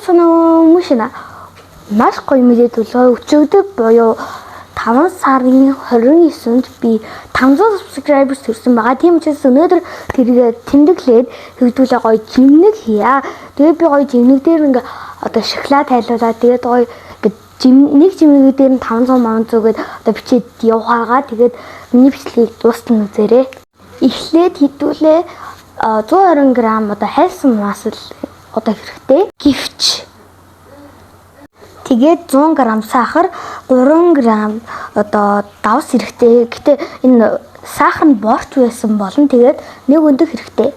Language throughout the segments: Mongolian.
соно мушина. Маш гоё мэдээд өчигдөр буюу 5 сарын 29-нд би 500 subscribers төрсөн байгаа. Тийм учраас өнөөдөр тэргээ тэмдэглээд хөвдүүлээ гоё жимнэг хийя. Тэгээд би гоё жимнэг дээр ингээ одоо шоколад тайлуулаад тэгээд гоё нэг жимнэг дээр нь 500 гээд одоо бичээд явхаагаа. Тэгээд миний бичлэгийг дуустал үзээрэй. Эхлээд хідүүлээ 120 г одоо хайсан масл одоо хэрэгтэй. Гівч. Тэгээд 100 г сахар, 3 г одоо давс хэрэгтэй. Гэтэ энэ сахар нь борч байсан болно. Тэгээд нэг өндөх хэрэгтэй.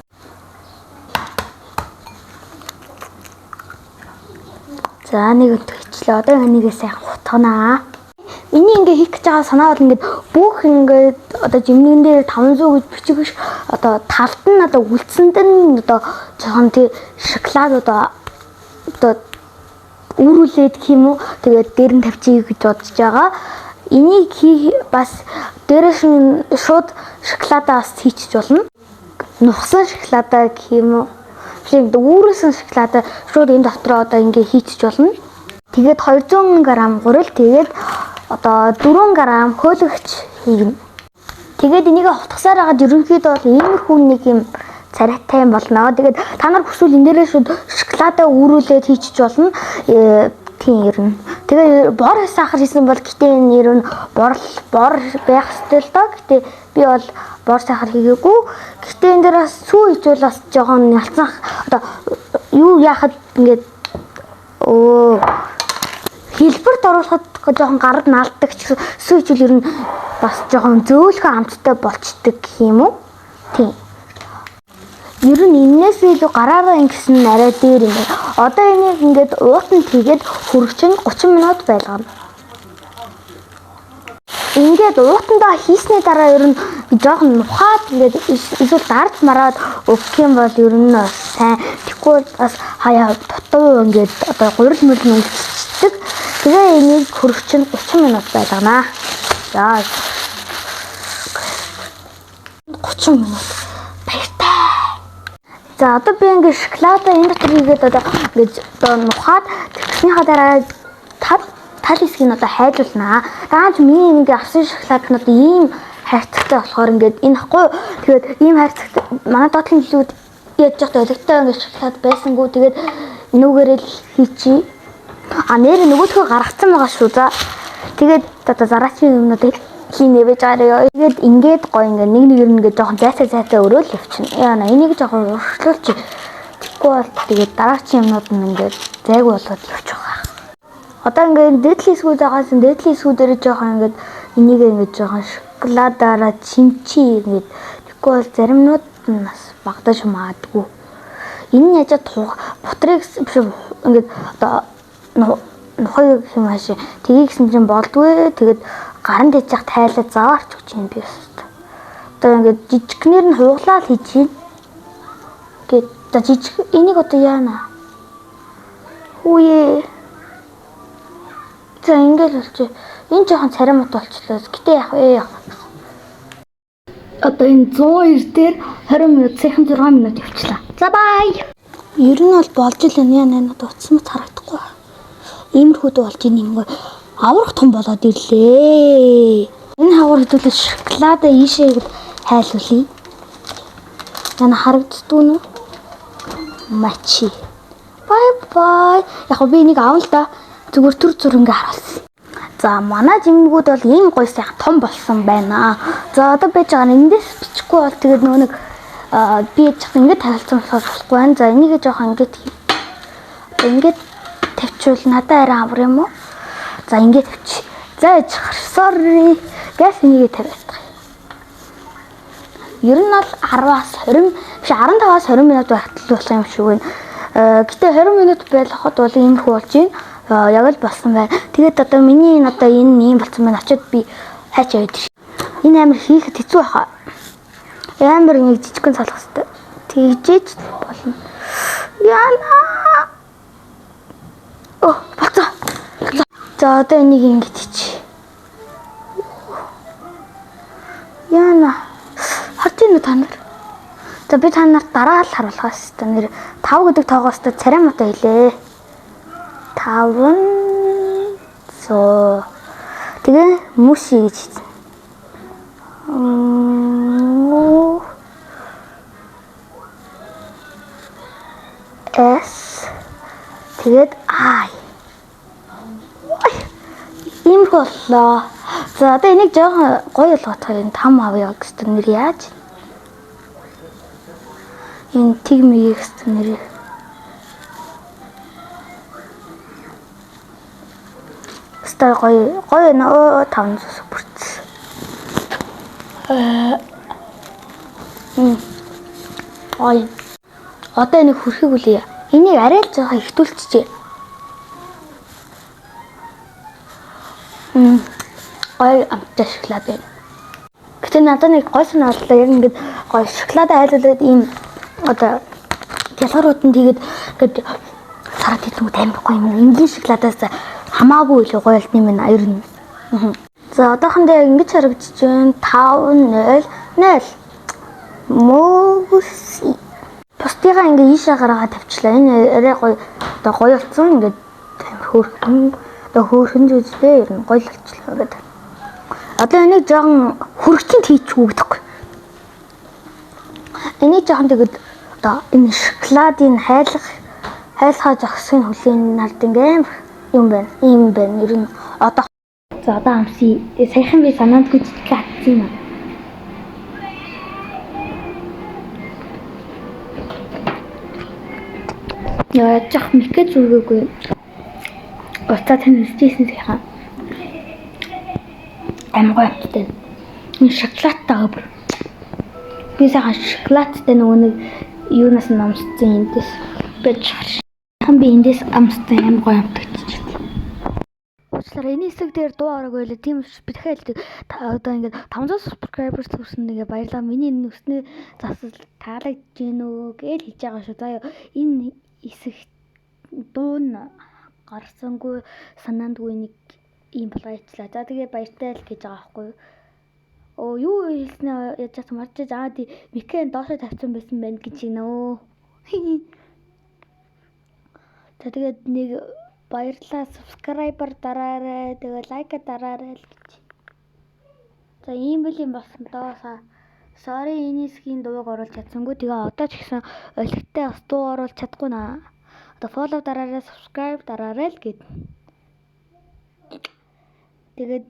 За нэг өндөх хийчлээ. Одоо энийгээ сайхан хутганаа. Энийг ингээ хийх гэж байгаа санаа бол ингээд бүх ингээд одоо жимнэгэн дээр 500 гэж бичиж одоо талд нь одоо үлдсэнд нь одоо жоохон тий шоколад одоо үрүүлээд гэх юм уу. Тэгээд дээр нь тавьчих гэж бодож байгаа. Энийг бас дээрээс нь шууд шоколадаа бас хийчих болно. Нухсан шоколадаа гэх юм уу. Тэгээд үүрсэн шоколадаа шууд энэ дотроо одоо ингээ хийчих болно. Тэгээд 200 г гурил тэгээд одоо 4 г хөөлөгч хийгнэ. Тэгээд энийг хутгасаар хагаад ерөнхийдөө бол иймэрхүү нэг юм царайтай юм болно. Тэгээд та нар хүсвэл энэ дээрээ шууд шоколадаа үүрүүлээд хийчих болно. Тийм ернэ. Тэгээд бор сахар хийсэн бол гэтээ энэ ер нь бор байх ёстой л доо. Гэтээ би бол бор сахар хийгээгүй. Гэтээ энэ дээр бас сүү хийжүүл бас жоохон ялцах одоо юу яахад ингээд хэлбэрт оруулахад жоохон гард наалдаг ч сүү хийжүүл ер нь бас жоохон зөөлхөн амттай болчдөг гэх юм уу? Тийм. Ер нь энэс илүү гараараа ингэсэн нь арай дээр юм байна. Одоо энийг ингээд уутанд хийгээд хөрөгч нь 30 минут байлгана. Ингээд уутандаа хийсний дараа ер нь жоохон нухаад ингээд эсвэл дарж мараад өгөх юм бол ер нь сайн. Тэгэхгүй бас хаяа дутуу ингээд одоо гурил мөрөл нь үлдчихдэг. Тэгээ энийг хөрөгч нь 30 минут байлгана. За 30 минут. За одоо би ингээд шоколадаа энэ дотор хийгээд одоо ингээд нухаад тэгснийхаа дараа тал хэсгийг одоо хайжуулнаа. Даанч миний ингээд авсан шоколад нь одоо ийм хайрцагтай болохоор ингээд энэ ахгүй. Тэгээд ийм хайрцагтай манай доотлын жилүүд яаж яах вэ? Ингээд шоколад байсангүй тэгээд энүүгээрээ л хийчихье. Нэр нөгөөдхөө гаргацсан байгаа шүү. За тэгээд одоо зараачийн юмнууд хийнэ байж байгаа. Тэгээд ингээд гоё ингээд нэг ингээд жоохон зайцаа өрөөл явчихна. Яана энийг жоохон уршлуулчих. Тэгэхгүй бол тэгээд дараагийн юмнууд нь ингээд зайг болоод явчих байгаа. Одоо ингээд дээдлийн эсгүүд байгаас дээдлийн эсгүүдээр жоохон ингээд энийг ингээд жоохон шоколадаараа чимчи ингээд тэгэхгүй бол заримнууд нь бас багтаж маадгүй. Энэ нь яжаа бутрыг биш ингээд одоо нухай гэх юм ааши тгий гэсэн чинь болдгүй. Тэгээд гарын дэжих тайлаад заваарч өгч юм би өстой. Одоо ингээд жижигнэр нь хуглаад хийж чинь. Тэгээд за жижиг энийг одоо яана. Хүүе. За ингээд болчих. Энэ жоохон царимт болчихлоо. Гэтэ яах вэ? Одоо энэ 102 дээр 20 минут, 6 минут явчлаа. За бай. Ер нь бол болж л яана надад утсан мэт харагдахгүй. Иймэрхүүд болж ийм юм аврах том болоод ирлээ. Энэ хавар хэдүүлээ шоколадаа ийшээ хайлуулъя. Яна харагддгүй нөө? Мачи. Бай. Яг би энийг авна л да. Зүгээр төр зурингээ харуулсан. За манай жимгүүд бол ийм гоё сайхан том болсон байна. За одоо байж байгаа нь эндээс бичихгүй бол тэгээд нөгөө нэг би яж ингэж тавилцсан болохгүй байна. За энийг жоохон ингэж тавьчвал надад арай амар юм уу? За ингэж тавьчих. За sorry. Газ энийг тавиадах. Ер нь бол 10-аас 20 биш 15-аас 20 минут байхтал болох юм шиг байна. Гэтэ 20 минут байлгахад бол иймэрхүү болж байна. Яг л болсон байна. Тэгээд одоо миний энэ одоо энэ ийм болсон байна. Очоод би хайч аваад ир. Энэ амар хийхэд хэцүү байхаа. Амар нэг жижигхэн салах хэрэгтэй. Тэгжээж болно. Яна. Бацаа. За одоо энийг ингэж хийчих. Яна. Харж ийн үү та нар? За би та нарт дараа л харуулхаас та нэр 5 гэдэг тоогоос царай муутай хэлээ. 500. Тэгээ мөши гэж хэлсэн. S тэгээд I. Ийм боллоо. За одоо энийг жоохон гоё болгохоор энэ 5 авъя гэсэн нэр яаж? Энэ тигмийг гэсэн нэр. Өстой гоё нөө 500 бүрдсэн. Ой. Одоо энийг хүрхийг үлээ. Энийг арай л жоохон ихтүүлчихье. Гоё амттай шоколад байна. Гэтэ надад нэг гоё санааллаа. Яг ингээд гоё шоколад айлуулад ийм одоо ялгарууд нь тэгээд ингээд сард идэх амар гоё юм. Энгийн шоколадаас хамаагүй илүү гоё алт юм байна. Ер нь. За одоохондоо ингэж харагдаж байна. 500 мөс. Бусдыгаа ингээ ийшээ гаргаад тавьчлаа. Энэ арай гоё одоо гоё болсон ингээд амар хөөрхөн одоо хөөрхөн зүйлтэй ер нь гоё л болчихлоо гэдэг. Одоо энийг жоохон хөргөчөнд хийчихүү гэдэггүй. Энийг жоохон тэгээд одоо энэ шоколадын хайлахаа зогсхийн хөлийн нард ингээм юм байна. Ийм байна. Ер нь одоо амсий. Саяхан би санаанд хүчтэй атсан юм. Яа жах микэ зүгээгүй. Уцаа тэнэсчихсэн сайхан. Амар гоё. Энэ шоколадтай өвөр. Би сайхан шоколадтай нөгөө нэг юунаас нь амссан эндээс бэж харш. Би эндээс амссан амар гоё амтагч. Уучлаарай энэ хэсэг дээр дуу орог байлаа. Тийм учраас би дахиад одоо ингээд 500 subscribers төрсөн нэгэ баярлалаа. Миний энэ өснөө засал таалагдж гин үү гэж хэлж байгаа шүү. За энэ хэсэг дуу нь гарсангүй санаандгүй нэг ийм болгочлаа. За тэгээ баяртай л гэж байгаа байхгүй юу? Юу хэлснэ яаж ч марчиж тий микэн доошо тавьсан байсан байна гэж гинөө. За тэгээд нэг баярлалаа subscriber дараарай. Тэгээ лайка дараарай л гэж. За ийм л юм болсон доо. Sorry энэ хэсгийн дууг оруулж чадсангүй. Тэгээ одоо ч гэсэн олигтой бас дуу оруулж чадахгүй наа. Одоо follow дараарай, subscribe дараарай л гэд. Тэгээд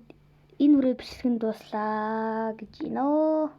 энэ үрээ бичлэг нь дуслаа гэж гинөө.